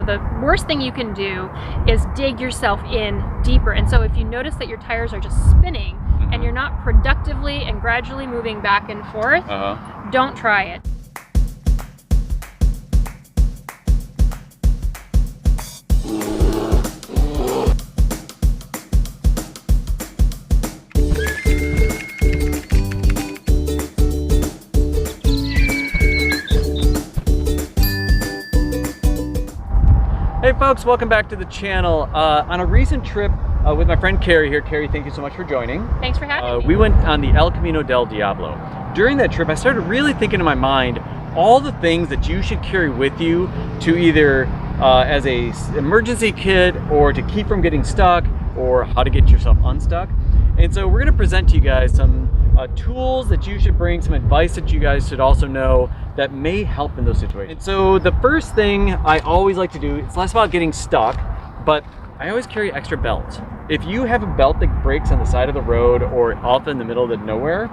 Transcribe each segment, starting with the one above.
the worst thing you can do is dig yourself in deeper. And so if you notice that your tires are just spinning and you're not productively and gradually moving back and forth, don't try it. Hey folks, welcome back to the channel. On a recent trip with my friend Keri here. Keri, thank you so much for joining. Thanks for having me. We went on the El Camino del Diablo. During that trip, I started really thinking in my mind all the things that you should carry with you to either as a emergency kit or to keep from getting stuck or how to get yourself unstuck. And so we're going to present to you guys some tools that you should bring, some advice that you guys should also know that may help in those situations. And so the first thing I always like to do, it's less about getting stuck, but I always carry extra belts. If you have a belt that breaks on the side of the road or off in the middle of nowhere,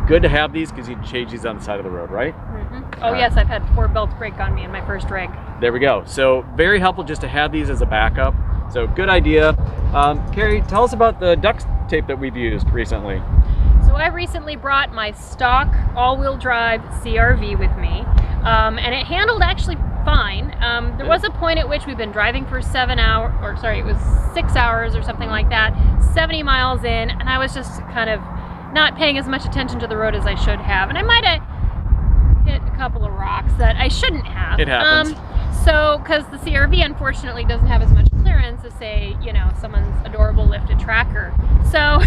good to have these because you can change these on the side of the road, right? Oh yes, I've had 4 belts break on me in my first rig. There we go. So very helpful just to have these as a backup. So good idea. Keri, tell us about the duct tape that we've used recently. So I recently brought my stock all-wheel drive CRV with me, and it handled actually fine. There was a point at which we've been driving for 7 hours, or sorry, it was 6 hours or something like that, 70 miles in, and I was just kind of not paying as much attention to the road as I should have, and I might have hit a couple of rocks that I shouldn't have. It happens. So, because the CRV unfortunately doesn't have as much clearance as, say, you know, someone's adorable lifted tracker. So,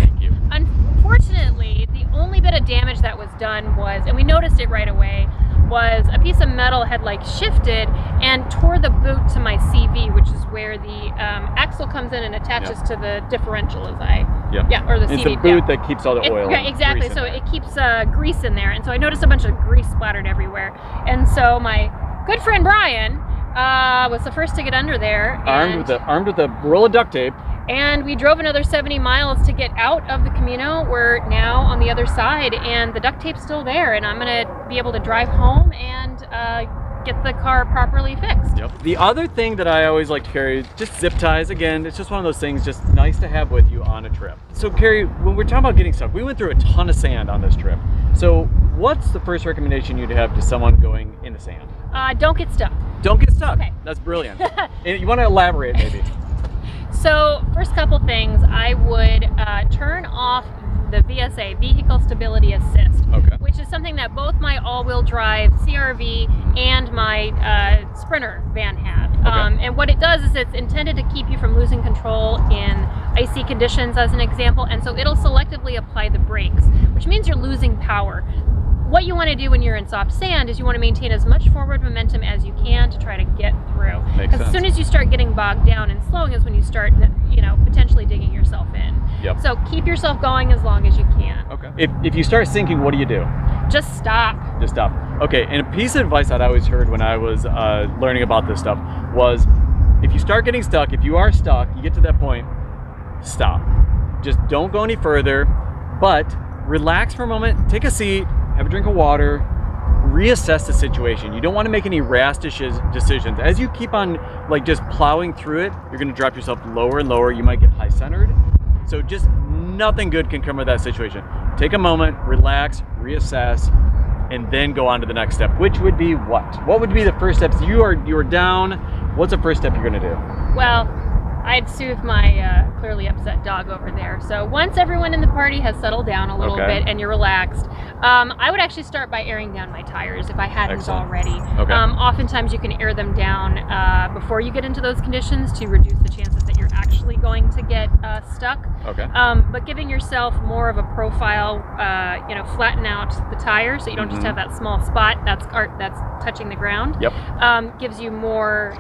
unfortunately, the only bit of damage that was done was, and we noticed it right away, was a piece of metal had like shifted and tore the boot to my CV, which is where the axle comes in and attaches to the differential, or the CV. It's the boot that keeps all the oil. Yeah, exactly. So it keeps grease in there, and so I noticed a bunch of grease splattered everywhere. And so my good friend Brian was the first to get under there, armed with a roll of duct tape. And we drove another 70 miles to get out of the Camino. We're now on the other side, and the duct tape's still there, and I'm going to be able to drive home and get the car properly fixed. Yep. The other thing that I always like to carry is just zip ties. Again, it's just one of those things just nice to have with you on a trip. So Keri, when we're talking about getting stuck, we went through a ton of sand on this trip. So what's the first recommendation you'd have to someone going in the sand? Don't get stuck. Don't get stuck. Okay. That's brilliant. And you want to elaborate maybe? So first couple things, I would turn off the VSA, Vehicle Stability Assist, which is something that both my all-wheel drive CRV and my Sprinter van have. And what it does is it's intended to keep you from losing control in icy conditions, as an example, and so it'll selectively apply the brakes, which means you're losing power. What you want to do when you're in soft sand is you want to maintain as much forward momentum as you can to try to get through. Because as soon as you start getting bogged down and slowing is when you start, you know, potentially digging yourself in. So keep yourself going as long as you can. If you start sinking, what do you do? Just stop. Just stop. Okay, and a piece of advice that I always heard when I was learning about this stuff was, if you start getting stuck, if you are stuck, you get to that point, stop. Just don't go any further, but relax for a moment, take a seat, have a drink of water, reassess the situation. You don't want to make any rash decisions. As you keep on like just plowing through it, you're going to drop yourself lower and lower. You might get high centered. So just nothing good can come of that situation. Take a moment, relax, reassess, and then go on to the next step, which would be what? What would be the first steps? You are down. What's the first step you're going to do? Well, I'd soothe my clearly upset dog over there. So once everyone in the party has settled down a little bit and you're relaxed, I would actually start by airing down my tires if I hadn't already. Oftentimes you can air them down before you get into those conditions to reduce the chances that you're actually going to get stuck. But giving yourself more of a profile, you know, flatten out the tires so you don't just have that small spot that's touching the ground. Gives you more,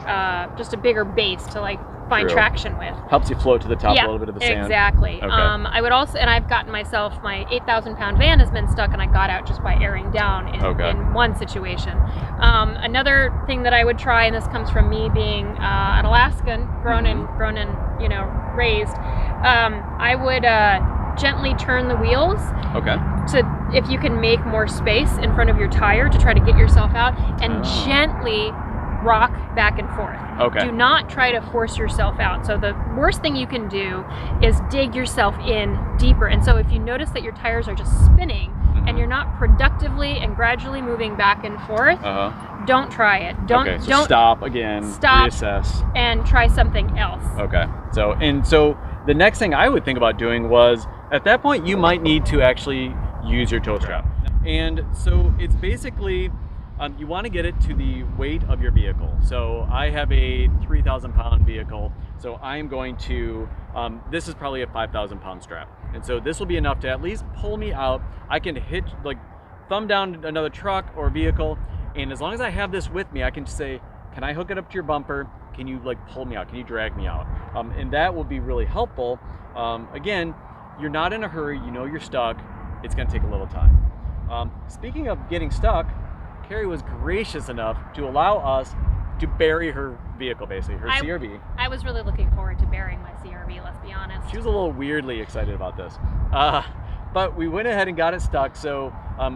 just a bigger base to like find traction with. Helps you float to the top a little bit of the sand. Exactly. I would also, and I've gotten myself, my 8,000-pound van has been stuck and I got out just by airing down in one situation. Another thing that I would try, and this comes from me being an Alaskan, grown and you know, raised, I would gently turn the wheels to, if you can make more space in front of your tire to try to get yourself out, and gently rock back and forth. Okay. Do not try to force yourself out. So the worst thing you can do is dig yourself in deeper. And so if you notice that your tires are just spinning and you're not productively and gradually moving back and forth, don't try it. Don't stop again. Stop. Reassess. And try something else. Okay. So the next thing I would think about doing was, at that point, you might need to actually use your tow strap. And so it's basically, you want to get it to the weight of your vehicle. So I have a 3,000 pound vehicle. So I'm going to, this is probably a 5,000 pound strap. And so this will be enough to at least pull me out. I can thumb down another truck or vehicle. And as long as I have this with me, I can just say, can I hook it up to your bumper? Can you pull me out? Can you drag me out? And that will be really helpful. Again, you're not in a hurry. You know you're stuck. It's going to take a little time. Speaking of getting stuck, Keri was gracious enough to allow us to bury her vehicle, basically, her CRV. I was really looking forward to burying my CRV, let's be honest. She was a little weirdly excited about this. But we went ahead and got it stuck. So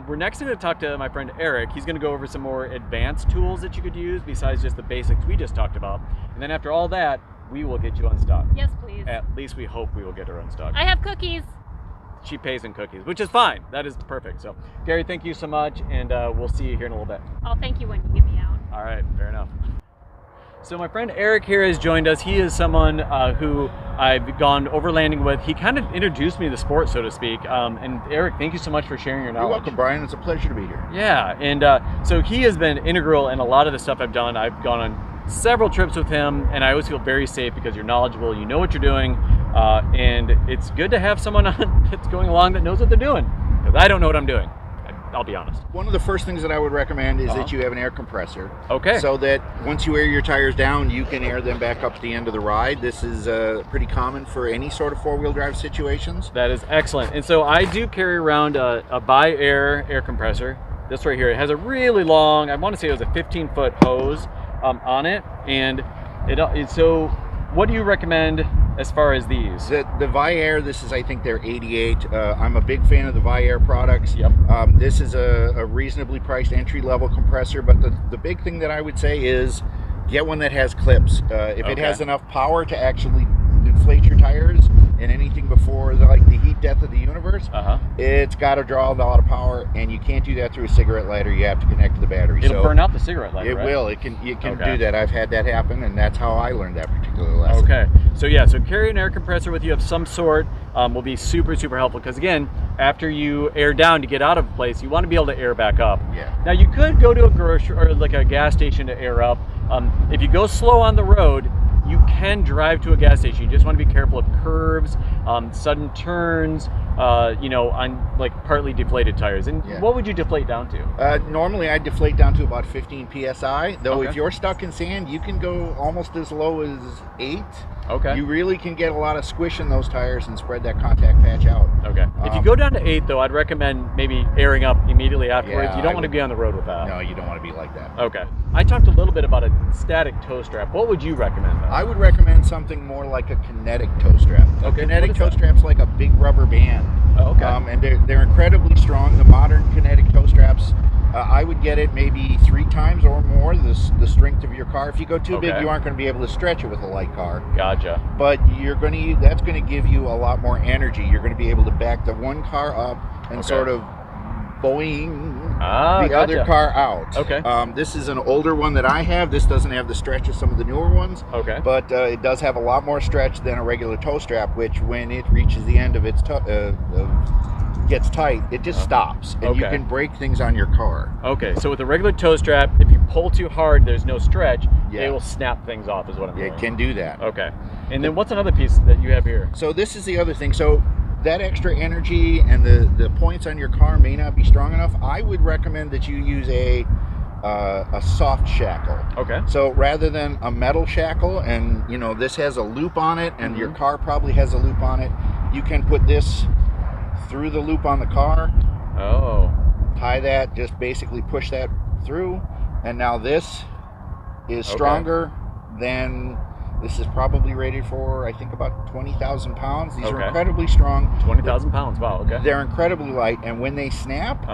we're next going to talk to my friend Eric. He's going to go over some more advanced tools that you could use besides just the basics we just talked about. And then after all that, we will get you unstuck. Yes, please. At least we hope we will get her unstuck. I have cookies. She pays in cookies, which is fine. That is perfect. So, Keri, thank you so much, and we'll see you here in a little bit. I'll thank you when you get me out. All right, fair enough. So my friend Eric here has joined us. He is someone who I've gone overlanding with. He kind of introduced me to the sport, so to speak. And Eric, thank you so much for sharing your knowledge. You're welcome, Brian. It's a pleasure to be here. Yeah, and so he has been integral in a lot of the stuff I've done. I've gone on several trips with him, and I always feel very safe because you're knowledgeable, you know what you're doing, and it's good to have someone on that's going along that knows what they're doing, because I don't know what I'm doing. I'll be honest. One of the first things that I would recommend is that you have an air compressor. Okay. So that once you air your tires down, you can air them back up to the end of the ride. This is pretty common for any sort of four-wheel drive situations. That is excellent. And so I do carry around a bi-air compressor. This right here, it has a really long, I want to say it was a 15-foot hose on it. And so what do you recommend as far as these? The Vi-Air, this is, I think they're 88. I'm a big fan of the Vi-Air products. Yep. This is a reasonably priced entry-level compressor, but the big thing that I would say is get one that has clips. If it has enough power to actually inflate your tires and anything before the heat death of the universe, it's got to draw a lot of power, and you can't do that through a cigarette lighter. You have to connect to the battery. It'll burn out the cigarette lighter, right? It will. It can do that. I've had that happen, and that's how I learned that particular lesson. Okay. So yeah, so carry an air compressor with you of some sort will be super, super helpful, because again, after you air down to get out of a place, you want to be able to air back up. Yeah. Now you could go to a grocery or a gas station to air up. If you go slow on the road, you can drive to a gas station. You just want to be careful of curves, sudden turns, on partly deflated tires. And what would you deflate down to? Normally I deflate down to about 15 PSI, though if you're stuck in sand, you can go almost as low as 8. Okay. You really can get a lot of squish in those tires and spread that contact patch out. Okay. If you go down to 8, though, I'd recommend maybe airing up immediately afterwards. Yeah, you don't want to be on the road with that. No, you don't want to be like that. Okay. I talked a little bit about a static tow strap. What would you recommend, though? I would recommend something more like a kinetic tow strap. Okay. A kinetic tow strap's like a big rubber band. Oh, okay. And they're incredibly strong. The modern kinetic tow straps, I would get it maybe 3 times or more the strength of your car. If you go too big, you aren't going to be able to stretch it with a light car. Gotcha. But that's going to give you a lot more energy. You're going to be able to back the one car up and sort of boing the other car out. Okay. This is an older one that I have. This doesn't have the stretch of some of the newer ones. Okay. But it does have a lot more stretch than a regular tow strap, which when it reaches the end of its gets tight, it just stops, and you can break things on your car. Okay, so with a regular tow strap, if you pull too hard, there's no stretch, it will snap things off, is what I'm hearing. It can do that. Okay. And then what's another piece that you have here? So this is the other thing. So that extra energy and the points on your car may not be strong enough. I would recommend that you use a soft shackle. Okay. So rather than a metal shackle, and this has a loop on it, and your car probably has a loop on it, you can put this through the loop on the car. Tie that, just basically push that through, and now this is stronger than, this is probably rated for, I think, about 20,000 pounds. These are incredibly strong. 20,000 pounds, wow, okay. They're incredibly light, and when they snap,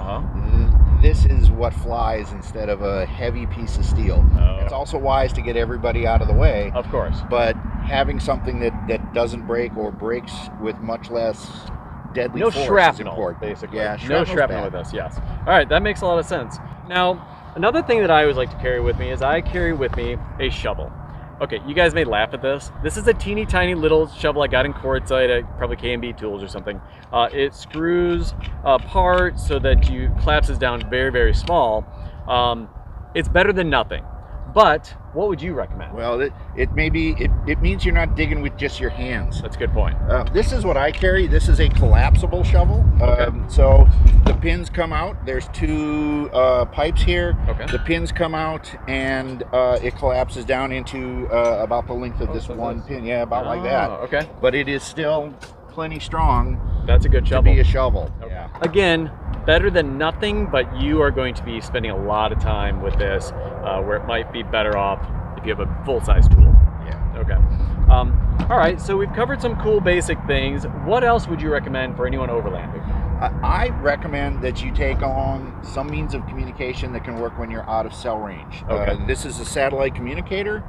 this is what flies instead of a heavy piece of steel. It's also wise to get everybody out of the way. Of course. But having something that doesn't break or breaks with much less deadly force is important. Basically. Yeah, no shrapnel with us, yes. All right, that makes a lot of sense. Now, another thing that I always like to carry with me is I carry with me a shovel. Okay, you guys may laugh at this. This is a teeny tiny little shovel I got in quartzite at probably K&B Tools or something. It screws apart so that you collapses down very, very small. It's better than nothing. But what would you recommend? Well, it means you're not digging with just your hands. That's a good point. This is what I carry. This is a collapsible shovel. Okay. So the pins come out. There's two pipes here. Okay. The pins come out, and it collapses down into about the length of this one pin. Yeah, about like that. Okay. But it is still plenty strong. That's a good shovel. To be a shovel. Okay. Yeah. Again, better than nothing, but you are going to be spending a lot of time with this, where it might be better off if you have a full-size tool. Yeah. Okay. All right, so we've covered some cool basic things. What else would you recommend for anyone overlanding? I recommend that you take on some means of communication that can work when you're out of cell range. Okay. This is a satellite communicator.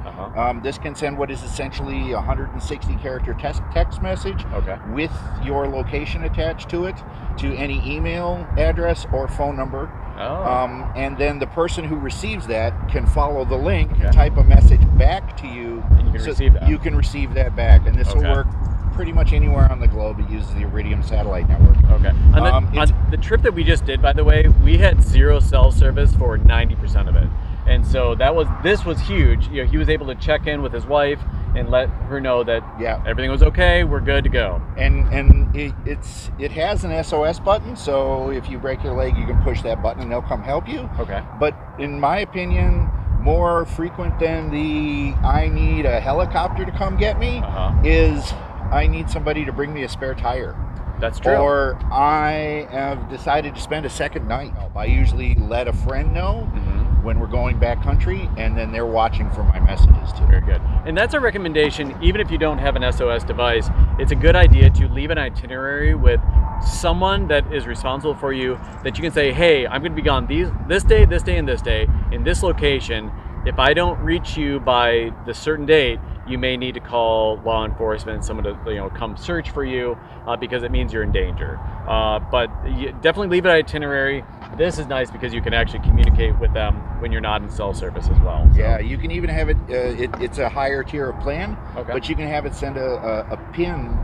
This can send what is essentially a 160-character text message with your location attached to it, to any email address or phone number. And then the person who receives that can follow the link, type a message back to you, and you can receive that. You can receive that back, and this will work pretty much anywhere on the globe. It uses the Iridium satellite network. Okay. On the trip that we just did, by the way, we had 0 cell service for 90% of it, and so this was huge. You know, he was able to check in with his wife and let her know that everything was okay. We're good to go. And it has an SOS button, so if you break your leg, you can push that button and they'll come help you. Okay. But in my opinion, more frequent than the I need a helicopter to come get me is I need somebody to bring me a spare tire. That's true. Or I have decided to spend a second night. I usually let a friend know when we're going backcountry, and then they're watching for my messages too. Very good. And that's a recommendation, even if you don't have an SOS device, it's a good idea to leave an itinerary with someone that is responsible for you, that you can say, hey, I'm going to be gone this day, and this day, in this location. If I don't reach you by the certain date, you may need to call law enforcement, someone to come search for you, because it means you're in danger. But you definitely leave an itinerary. This is nice because you can actually communicate with them when you're not in cell service as well. So. Yeah, you can even have it. It's a higher tier of plan, but you can have it send a pin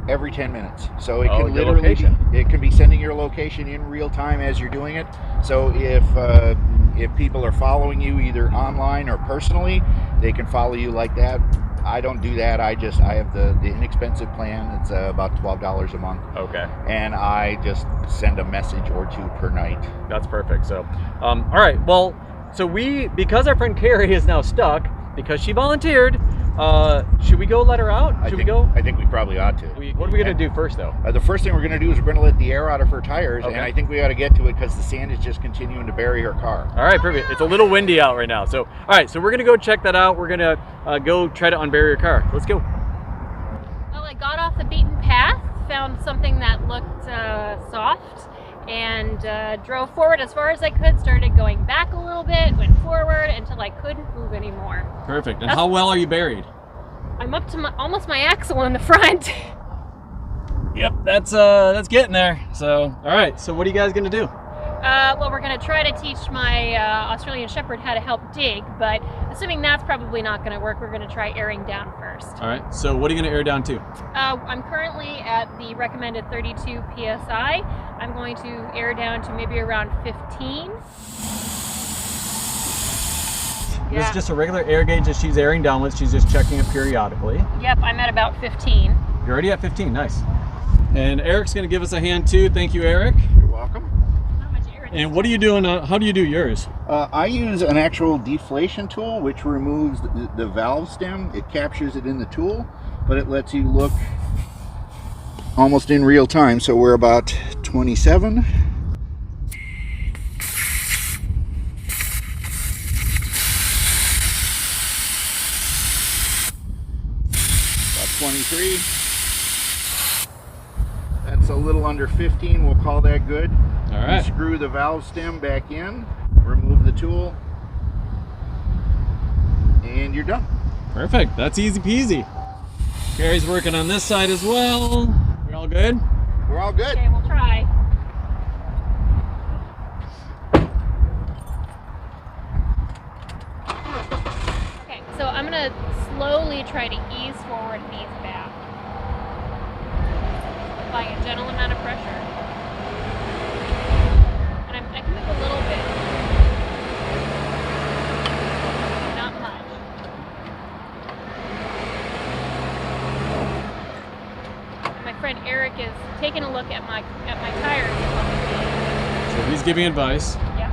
every 10 minutes. So it can literally it can be sending your location in real time as you're doing it. So if people are following you either online or personally, they can follow you like that. I don't do that. I have the inexpensive plan. It's about $12 a month. Okay. And I just send a message or two per night. That's perfect. So, all right. Well, so because our friend Keri is now stuck because she volunteered, should we go let her out? I think we probably ought to. What are we going to do first, though? The first thing we're going to do is we're going to let the air out of her tires, and I think we ought to get to it because the sand is just continuing to bury her car. All right, perfect. It's a little windy out right now. So, all right, so we're going to go check that out. We're going to go try to unbury her car. Let's go. Well, I got off the beaten path, found something that looked soft, and drove forward as far as I could, started going back a little bit, went forward until I couldn't move anymore. Perfect. And how well are you buried? I'm up to almost my axle in the front. Yep, that's getting there. So, all right, so what are you guys gonna do? Well, we're gonna try to teach my Australian Shepherd how to help dig, but assuming that's probably not gonna work, we're gonna try airing down first. All right, so what are you gonna air down to? I'm currently at the recommended 32 PSI. I'm going to air down to maybe around 15. This is just a regular air gauge that she's airing down with. She's just checking it periodically. Yep, I'm at about 15. You're already at 15, nice. And Eric's gonna give us a hand too. Thank you, Eric. You're welcome. Not much air. And what are you doing? How do you do yours? I use an actual deflation tool, which removes the valve stem. It captures it in the tool, but it lets you look almost in real time. So we're about 27. About 23. That's it's a little under 15, we'll call that good. All right. You screw the valve stem back in, remove the tool, and you're done. Perfect. That's easy peasy. Keri's working on this side as well. We're all good? We're all good. Okay, we'll try. Okay, so I'm gonna slowly try to ease forward and ease back. Applying a gentle amount of pressure. And I can move a little bit. Not much. And my friend Eric is taking a look at my tires. So he's giving advice. Yeah.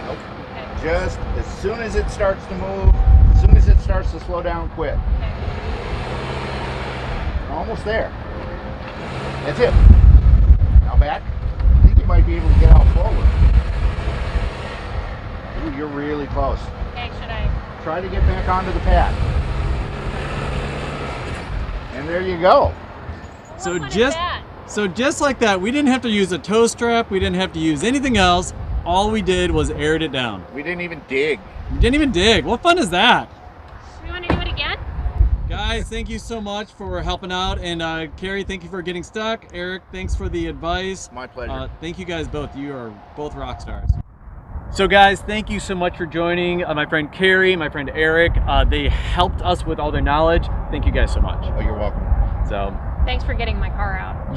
Nope. Okay. Just as soon as it starts to move, as soon as it starts to slow down, quit. Okay. Almost there. That's it. Now back. I think you might be able to get out forward. Ooh, you're really close. Okay, should I? Try to get back onto the pad. And there you go. So just like that, we didn't have to use a toe strap. We didn't have to use anything else. All we did was aired it down. We didn't even dig. We didn't even dig. What fun is that? Do you want to do it again? Guys, thank you so much for helping out. And Keri, thank you for getting stuck. Eric, thanks for the advice. My pleasure. Thank you guys both. You are both rock stars. So guys, thank you so much for joining my friend Keri, my friend Eric. They helped us with all their knowledge. Thank you guys so much. Oh, you're welcome. So Thanks for getting my car out.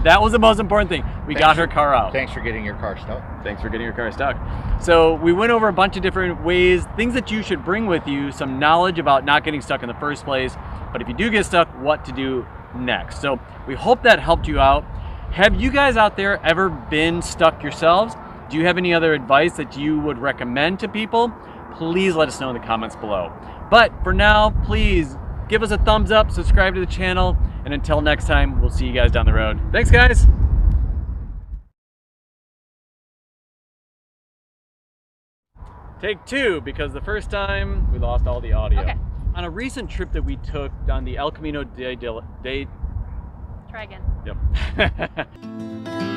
that was the most important thing. We got her car out. Thanks for getting your car stuck. Thanks for getting your car stuck. So we went over a bunch of different ways, things that you should bring with you, some knowledge about not getting stuck in the first place. But if you do get stuck, what to do next. So we hope that helped you out. Have you guys out there ever been stuck yourselves? Do you have any other advice that you would recommend to people? Please let us know in the comments below. But for now, please give us a thumbs up, subscribe to the channel, and until next time, we'll see you guys down the road. Thanks, guys. Take two, because the first time we lost all the audio. Okay. On a recent trip that we took on the El Camino de... Try again. Yep.